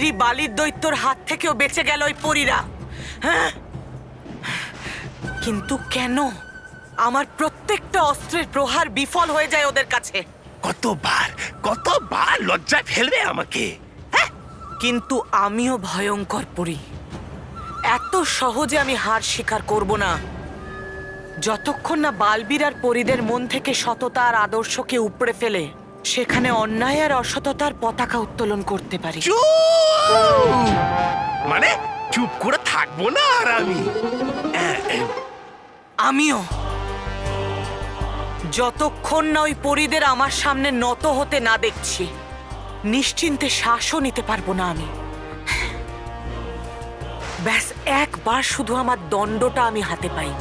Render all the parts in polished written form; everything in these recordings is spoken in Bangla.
বৈরী বালির দৈত্যর হাত থেকেও বেঁচে গেল ওই পরীরা। হ্যাঁ, কিন্তু কেন আমার প্রত্যেকটা অস্ত্রের প্রহার বিফল হয়ে যায় ওদের কাছে? কতবার লজ্জায় ফেলবে আমাকে? কিন্তু আমিও ভয়ঙ্কর পরী। এত সহজে আমি হার স্বীকার করব না যতক্ষণ না বালবীর আর পরীদের মন থেকে সততা আর আদর্শকে উপড়ে ফেলে সেখানে অন্যায় আর অসততার পতাকা উত্তোলন করতে পারি। মানে চুপ করে থাকবো না আর আমিও যতক্ষণ না ওই পরীদের আমার সামনে নত হতে না দেখছি নিশ্চিন্তে শ্বাসও নিতে পারবো না আমি। ব্যাস একবার শুধু আমার দণ্ডটা আমি হাতে পাই,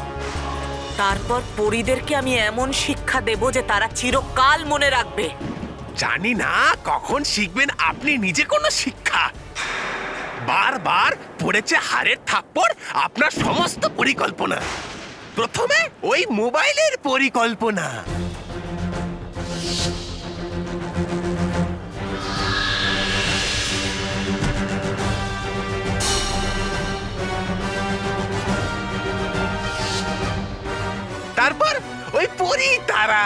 তারপর পরীদেরকে আমি এমন শিক্ষা দেব যে তারা চিরকাল মনে রাখবে। জানি না কখন শিখবেন আপনি নিজে কোনো শিক্ষা। বারবার পড়েছে হারের থাপ্পড় আপনার সমস্ত পরিকল্পনা। প্রথমে ওই মোবাইলের পরিকল্পনা, তারপর ওই পরি তারা,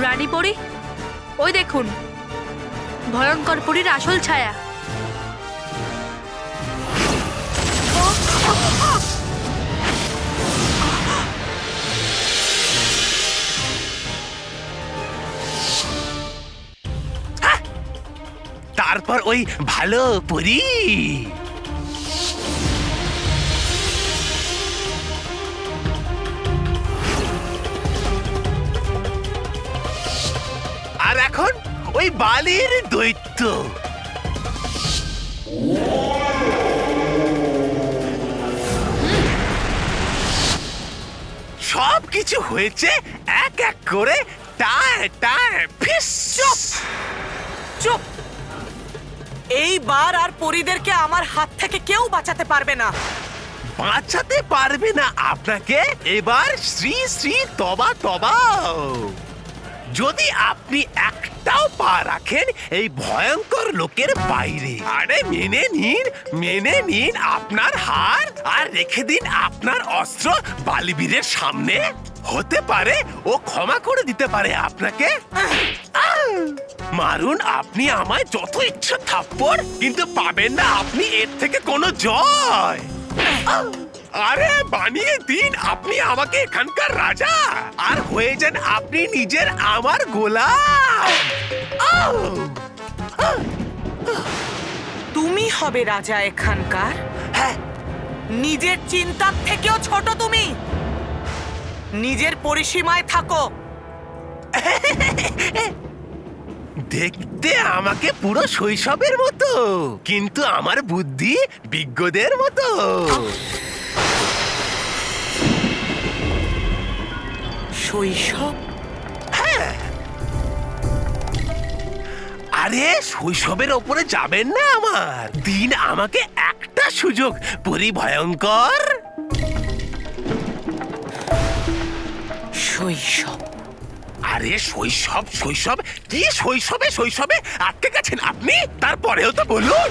রানী পরী, ওই দেখুন ভয়ঙ্কর পরীর আসল ছায়া। তারপর ওই ভালো পরি, আর এখন ওই বালির দৈত্য। সব কিছু হয়েছে এক এক করে টায় টায় ফিস। চুপ চুপ, এইবার আর পরীদেরকে আমার হাত থেকে কেউ বাঁচাতে পারবে না। বাঁচাতে পারবে না আপনাকে? এবার শ্রী শ্রী তবা তবা। যদি আপনি একটাও পা রাখেন এই ভয়ঙ্কর লোকের বাইরে, আরে মেনে নিন আপনার হার আর রেখে দিন আপনার অস্ত্র বালবীরের সামনে। হতে পারে ও ক্ষমা করে দিতে পারে আপনাকে। মারুন আপনি আমায় যত ইচ্ছা থাপ্পড়, কিন্তু পাবেন না আপনি এর থেকে কোনো জয়। আরে বানিয়ে দিন আপনি আমাকে এখানকার রাজা, আর হয়ে যান আপনি নিজের আমার গোলাম। তুমি হবে রাজা এখানকার? হ্যাঁ, নিজের চিন্তার থেকেও ছোট তুমি। নিজের পরিসীমায় থাকো। দেখতে আমাকে পুরো শৈশবের মতো, কিন্তু আমার বুদ্ধি বিজ্ঞদের মতো। শৈশব? হ্যাঁ, আরে শৈশবের ওপরে যাবেন না আমার। দিন আমাকে একটা সুযোগ পরিভয়ঙ্কর। শৈশব? আরে শৈশব কি শৈশবে আটকে গেছেন আপনি? তারপরেও তো বলুন।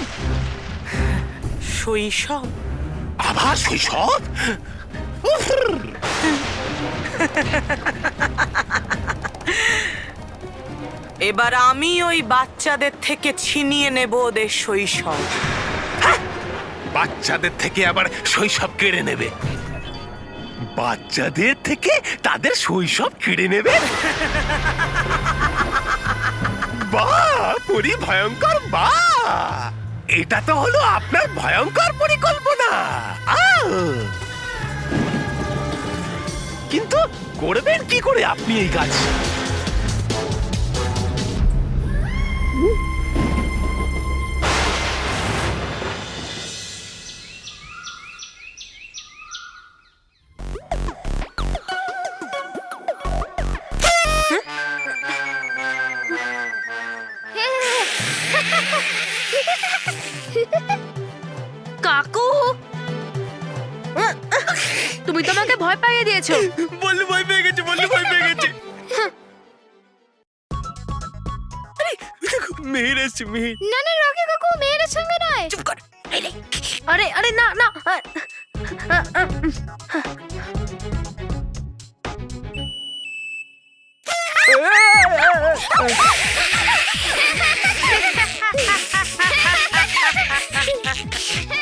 শৈশব? আবার শৈশব? উফ! এবার আমি ওই বাচ্চাদের থেকে ছিনিয়ে নেব ওদের শৈশব। বাচ্চাদের থেকে আবার শৈশব কেড়ে নেবে? বাচ্চাদের থেকে তাদের শৈশব কেড়ে নেবে? বাহ, পরিভয়ঙ্কর বাহ! এটা তো হলো আপনার ভয়ঙ্কর পরিকল্পনা। কিন্তু করবেন কি করে আপনি এই কাজ? কাকু, তুমি তো আমাকে ভয় পাইয়ে দিয়েছো। বললে ভয় পেয়ে গেছে, এসছে মিহির। না না রকি কাকু মেয়ের সঙ্গে নয়। চুপ কর। আরে আরে না না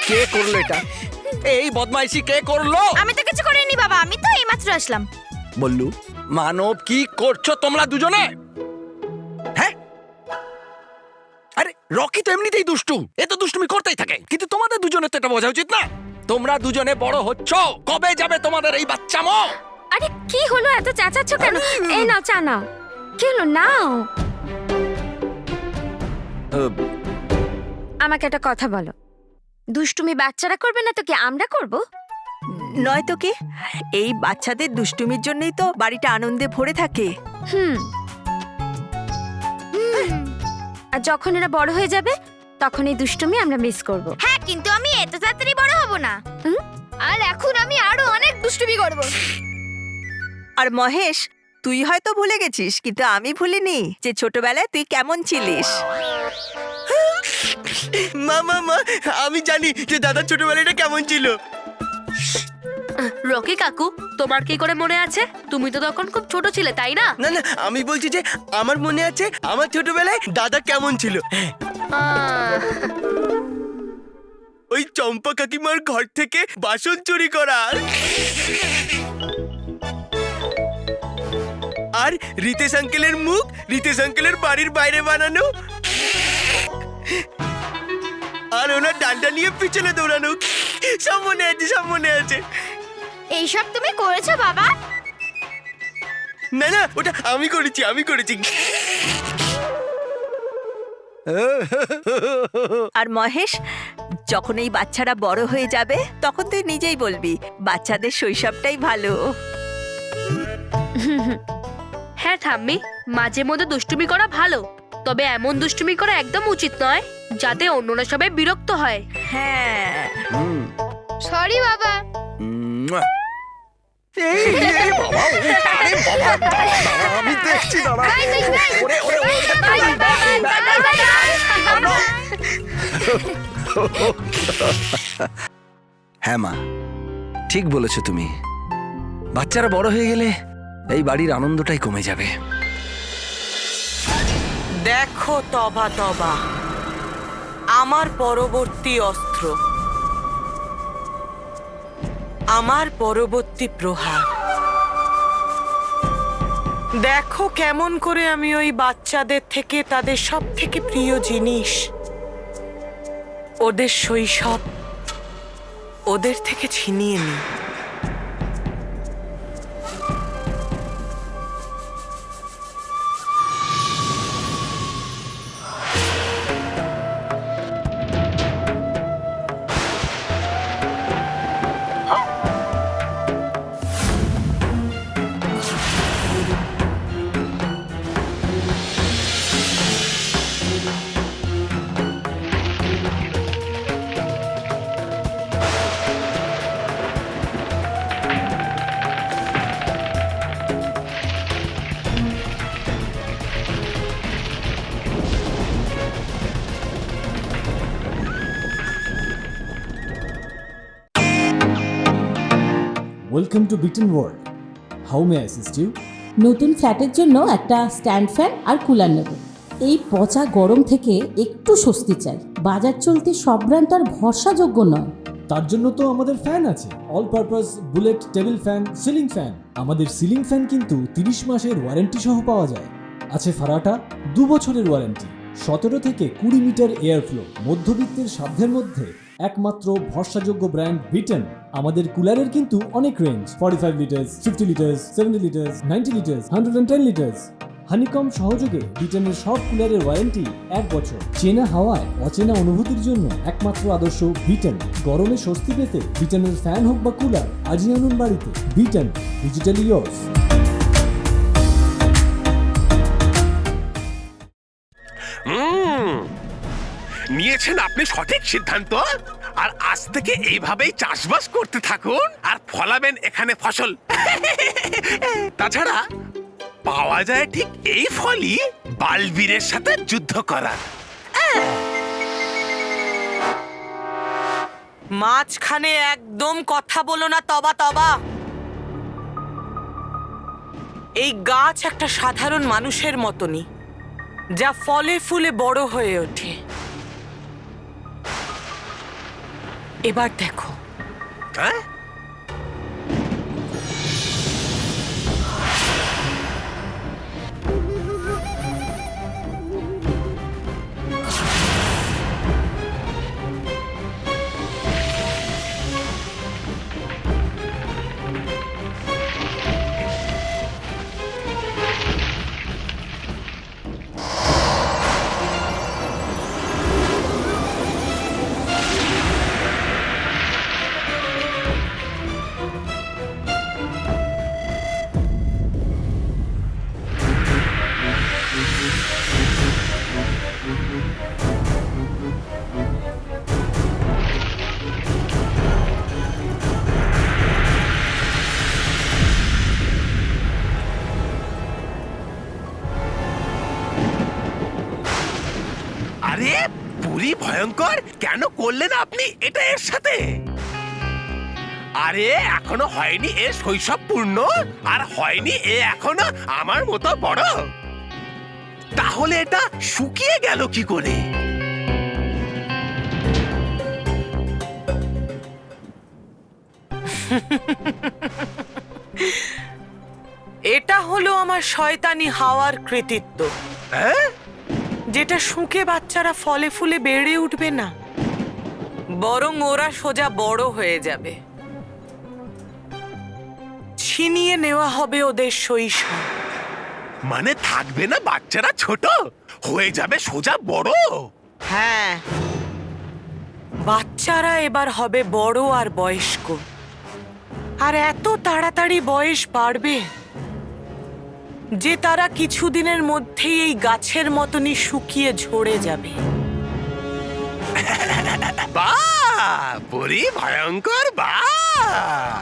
কে করলো এটা? এই বদমাইশি কে করলো? আমি তো কিছু করিনি বাবা, আমি তো এইমাত্র আসলাম। বললু, মানব, কি করছো তোমরা দুজনে? হ্যাঁ, আরে রকি তো এমনিতেই দুষ্টু, এ তো দুষ্টুমি করতেই থাকে, কিন্তু তোমাদের দুজনের তো এটা বোঝা উচিত না। তোমরা দুজনে বড় হচ্ছ, কবে যাবে তোমাদের এই বাচ্চামো? আরে কি হলো, এত চেঁচাচ্ছ কেন? এই নাও চা নাও। কি হলো, নাও। আমাকে একটা কথা বলো, দুষ্টুমি বাচ্চারা করবে না তো কি আমরা করব? নয়তো কি, এই বাচ্চাদের দুষ্টুমির জন্যই তো বাড়িটা আনন্দে ভরে থাকে। হুম। আর যখন এরা বড় হয়ে যাবে তখন এই দুষ্টুমি আমরা মিস করব। হ্যাঁ, কিন্তু আমি এত তাড়াতাড়ি বড় হব না। আর এখন আমি আরো অনেক দুষ্টুমি করব। আর মহেশ, তুই হয়তো ভুলে গেছিস, কিন্তু আমি ভুলিনি যে ছোটবেলায় তুই কেমন ছিলিস। মা, আমি জানি যে দাদা ছোটবেলাটা কেমন ছিল। রকি কাকু, তোমার কি করে মনে আছে? তুমি তো তখন খুব ছোট ছিলে, তাই না? না না, আমি বলছি যে আমার মনে আছে আমার ছোটবেলায় দাদা কেমন ছিল। ওই চম্পা কাকিমার ঘর থেকে বাসন চুরি করা, আর রিতেশ আঙ্কেলের মুখ রিতেশ আঙ্কেলের বাড়ির বাইরে বানানো, আর ওনার ডান্ডা নিয়ে পিছনে দৌড়ানো। সব মনে আছে, সব মনে আছে। এইসব তুমি করেছো বাবা? না না, ওটা আমি করেছি। আর মহেশ, যখন এই বাচ্চারা বড় হয়ে যাবে তখন তুই নিজেই বলবি বাচ্চাদের শৈশবটাই ভালো। হ্যাঁ ঠাম্মি, মাঝে মধ্যে দুষ্টুমি করা ভালো, তবে এমন দুষ্টুমি করা একদম উচিত নয় যাতে অন্যরা সবাই বিরক্ত হয়। হ্যাঁ, সরি বাবা। আমি দেখছি, দাঁড়া। হ্যাঁ মা, ঠিক বলেছো তুমি। বাচ্চারা বড় হয়ে গেলে এই বাড়ির আনন্দটাই কমে যাবে। দেখো তবা তবা, আমার পরবর্তী অস্ত্র, আমার পরবর্তী প্রহার। দেখো কেমন করে আমি ওই বাচ্চাদের থেকে তাদের সব থেকে প্রিয় জিনিস, ওদের শৈশব, ওদের থেকে ছিনিয়ে নিই। Welcome to Beaten World. How may I assist you? নতুন ফ্ল্যাটের জন্য একটা স্ট্যান্ড ফ্যান আর কুলার নেব। এই পচা গরম থেকে একটু স্বস্তি চাই। বাজার চলতে সব ব্র্যান্ড আর ভরসাযোগ্য নয়। তার জন্য তো আমাদের ফ্যান আছে, all purpose bullet table fan, ceiling fan. আমাদের সিলিং ফ্যান কিন্তু 30 মাসের ওয়ারেন্টি সহ পাওয়া যায়। আছে ফারাটা 2 বছরের ওয়ারেন্টি, 17 থেকে 20 মিটার এয়ার ফ্লো, মধ্যবিত্তের সাধ্যের মধ্যে একমাত্র ভরসাযোগ্য ব্র্যান্ড বিটেন। আমাদের কুলারের কিন্তু অনেক range, 45 litres, 50 litres, 70 litres, 90 litres, 110 litres. Honeycomb সহযোগে বিটেনের সব কুলারের ওয়ারেন্টি 1 বছর। চেনা হাওয়ায় অচেনা অনুভূতির জন্য একমাত্র আদর্শ বিটেন। গরমে স্বস্তি পেতে বিটেনের ফ্যান হোক বা কুলার, আজই আনুন বাড়িতে। Beaten, digitally yours. নিয়েছেন আপনি সঠিক সিদ্ধান্ত। আর আজ থেকে এইভাবেই চাষবাস করতে থাকুন আর ফলাবেন এখানে ফসল। তাছাড়া পাওয়া যায় ঠিক এই ফলই বালবীরের সাথে যুদ্ধ করা। মাঝখানে একদম কথা বলো না তবা তবা। এই গাছ একটা সাধারণ মানুষের মতনই, যা ফলে ফুলে বড় হয়ে ওঠে। এবার দেখো, হ্যাঁ? আরে পুরি ভয়ঙ্কর, কেন করলেন আপনি এটা এর সাথে? আরে এখনো হয়নি এর শৈশব পূর্ণ, আর হয়নি এ এখনো আমার মতো বড়। তাহলে এটা শুকিয়ে গেল কি করে? এটা হলো আমার শয়তানি হাওয়ার কৃতিত্ব, হ্যাঁ? যেটা শুকে বাচ্চারা ফলে ফুলে বেড়ে উঠবে না, বরং ওরা সোজা বড় হয়ে যাবে। ছিনিয়ে নেওয়া হবে ওদের শৈশব। মানে থাকবে না বাচ্চারা ছোট, হয়ে যাবে সোজা বড়। হ্যাঁ, বাচ্চারা এবার হবে বড় আর বয়স্ক, আর এত তাড়াতাড়ি বয়স বাড়বে যে তারা কিছুদিনের মধ্যেই এই গাছের মতনই শুকিয়ে ঝরে যাবে। বাহ, পুরি ভয়ঙ্কর, বাহ!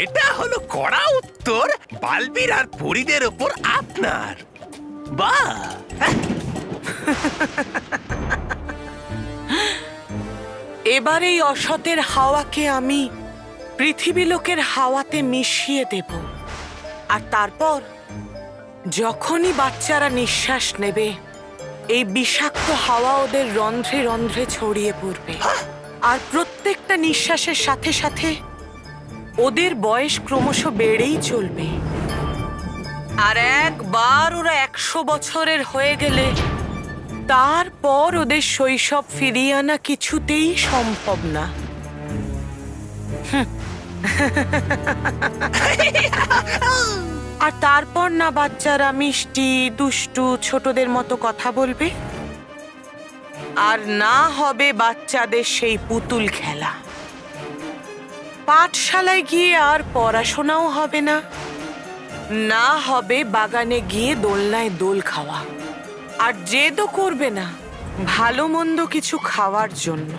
এটা হলো কড়া উত্তর বালবীর আর পরীদের ওপর আপনার। বাহ! এবার এই অসতের হাওয়াকে আমি পৃথিবী লোকের হাওয়াতে মিশিয়ে দেব, আর তারপর যখনই বাচ্চারা নিঃশ্বাস নেবে, এই বিষাক্ত হাওয়া ওদের রন্ধ্রে রন্ধ্রে ছড়িয়ে পড়বে, আর প্রত্যেকটা নিঃশ্বাসের সাথে সাথে ওদের বয়স ক্রমশ বেড়েই চলবে। আর একবার ওরা 100 বছরের হয়ে গেলে তারপর ওদের শৈশব ফিরিয়ে আনা কিছুতেই সম্ভব না। আর তারপর না বাচ্চারা মিষ্টি দুষ্টু ছোটদের মতো কথা বলবে, আর না হবে বাচ্চাদের সেই পুতুল খেলা। পাঠশালায় গিয়ে আর পড়াশোনাও হবে না, না হবে বাগানে গিয়ে দোলনায় দোল খাওয়া, আর জেদও করবে না ভালো মন্দ কিছু খাওয়ার জন্য।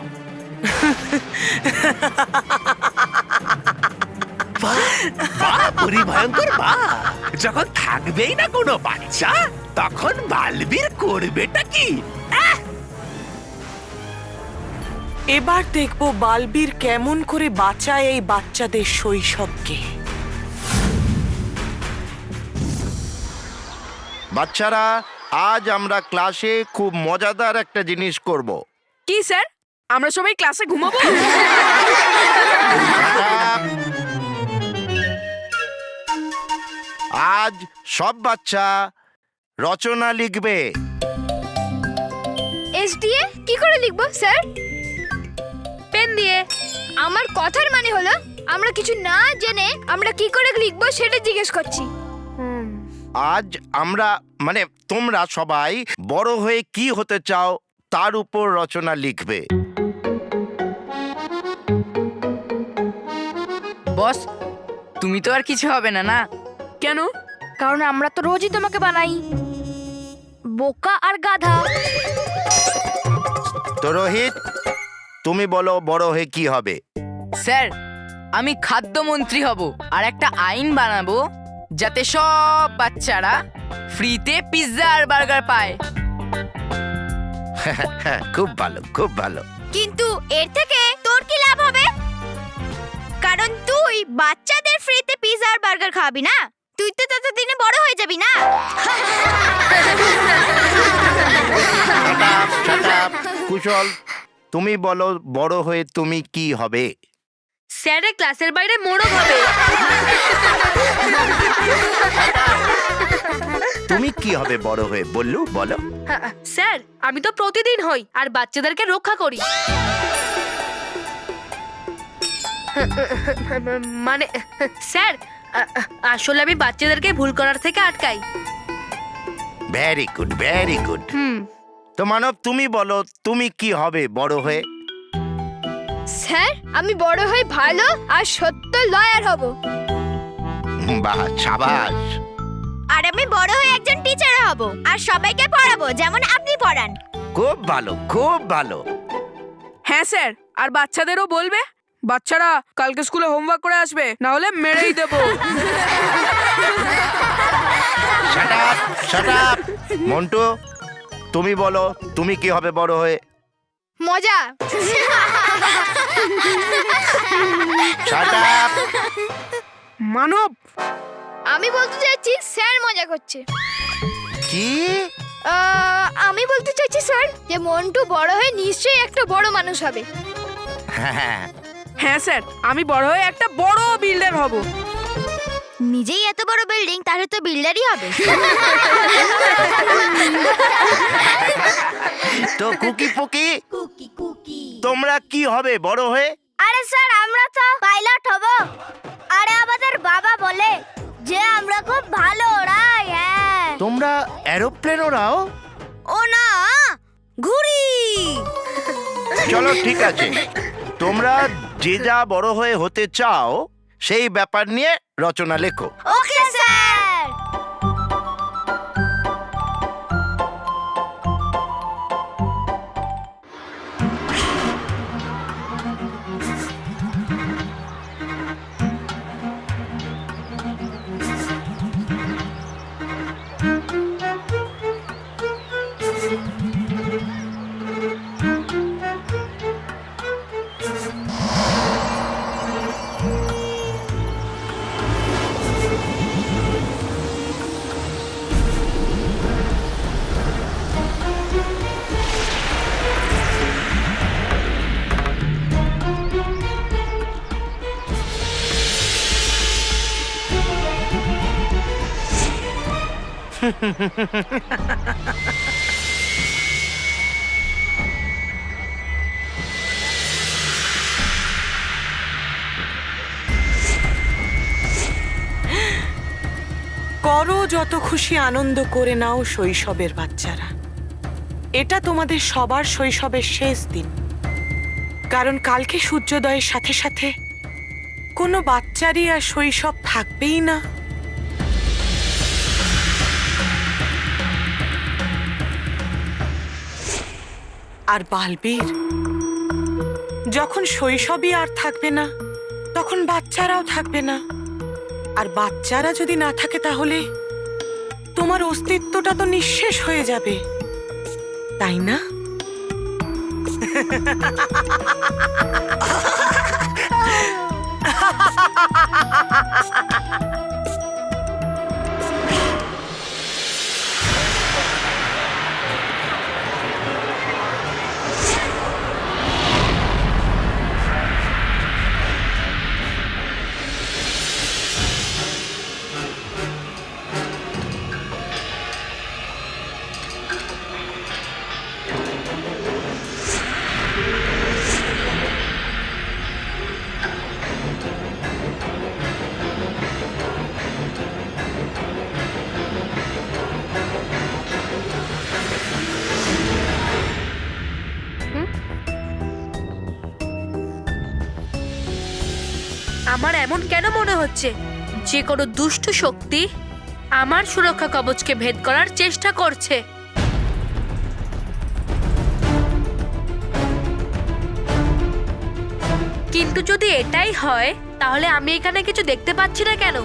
বাহ, পুরি ভয়ঙ্কর, বাহ! যখন থাকবেই না কোনো বাচ্চা, তখন বালবীর করবেটা কি? এবার দেখব বালবীর কেমন করে বাঁচায় এই বাচ্চাদের শৈশবকে। বাচ্চারা, আজ আমরা ক্লাসে খুব মজাদার একটা জিনিস করব। কি স্যার, আমরা সবাই ক্লাসে ঘুমাবো? আজ সব বাচ্চা রচনা লিখবে। এস দিয়ে কি করে লিখবো স্যার? পেন দিয়ে। আমার কথার মানে হলো আমরা কিছু না জেনে আমরা কি করে লিখবো সেটা জিজ্ঞেস করছি। আজ আমরা মানে তোমরা সবাই বড় হয়ে কি হতে চাও তার উপর রচনা লিখবে। বস, তুমি তো আর কিছু হবে না, না? কেন? কারণ আমরা তো রোজই তোমাকে বানাই বোকা আর গাধা। তো রোহিত, তুমি বলো বড় হয়ে কি হবে? স্যার, আমি খাদ্যমন্ত্রী হব আর একটা আইন বানাবো যাতে সব বাচ্চারা ফ্রিতে পিৎজা আর বার্গার পায়। খুব ভালো, খুব ভালো। কিন্তু এর থেকে তোর কি লাভ হবে? কারণ তুই বাচ্চাদের ফ্রিতে পিৎজা আর বার্গার খাওয়াবি না। তুই তো ততদিনে বড় হয়ে যাবি না। Shut up. কুশল, তুমি বলো বড় হয়ে তুমি কি হবে? স্যারের ক্লাসের বাইরে মোড়ক হবে। তুমি কি হবে বড় হয়ে বললু, বলো। স্যার আমি তো প্রতিদিন হই আর বাচ্চাদেরকে রক্ষা করি। মানে স্যার আসলে আমি বাচ্চাদেরকে ভুল করার থেকে আটকাই। Very good, very good. তো মানব, তুমি বলো তুমি কি হবে বড় হয়ে? স্যার আমি বড় হয়ে ভালো আর সত্য লয়ার হব। বাহ, সাবাস। আর আমি বড় হয়ে একজন টিচার হব আর সবাইকে পড়াবো যেমন আপনি পড়ান। খুব ভালো, খুব ভালো। হ্যাঁ স্যার, আর বাচ্চাদেরও বলবে বাচ্চারা কালকে স্কুলে হোমওয়ার্ক করে আসবে, না হলে মেরেই দেবো। Shut up, shut up. Montu, তুমি বলো তুমি কি হবে বড় হয়ে? মজা। Shut up. মানব, আমি বলতে চাইছি স্যার মজা করছে। কি? আমি বলতে চাইছি স্যার যে মন্টু বড় হয়ে নিশ্চয়ই একটা বড় মানুষ হবে। হ্যাঁ স্যার, আমি বড় হয়ে একটা বড় বিল্ডার হব। নিজেই এত বড় বিল্ডিং, তাহলে তো বিল্ডারই হবে। তো কুকি পুকি, তোমরা কি হবে বড় হয়ে? আরে স্যার আমরা তো পাইলট হব। আরে আমাদের বাবা বলে যে আমরা খুব ভালো ওড়াই। হ্যাঁ। তোমরা এরোপ্লেন ওড়াও? ও না, ঘুড়ি। চলো ঠিক আছে, তোমরা যে যা বড় হয়ে হতে চাও সেই ব্যাপার নিয়ে রচনা লেখো। Okay sir. করো যত খুশি আনন্দ করে নাও শৈশবের বাচ্চারা। এটা তোমাদের সবার শৈশবের শেষ দিন, কারণ কালকে সূর্যোদয়ের সাথে সাথে কোনো বাচ্চারই আর শৈশব থাকবেই না। আর বালবীর, যখন শৈশবই আর থাকবে না তখন বাচ্চারাও থাকবে না। আর বাচ্চারা যদি না থাকে তাহলে তোমার অস্তিত্বটা তো নিঃশেষ হয়ে যাবে, তাই না? আমার এমন কেন মনে হচ্ছে যে কোনো দুষ্ট শক্তি আমার সুরক্ষা কবচকে ভেদ করার চেষ্টা করছে? কিন্তু যদি এটাই হয় তাহলে আমি এখানে কিছু দেখতে পাচ্ছি না কেন?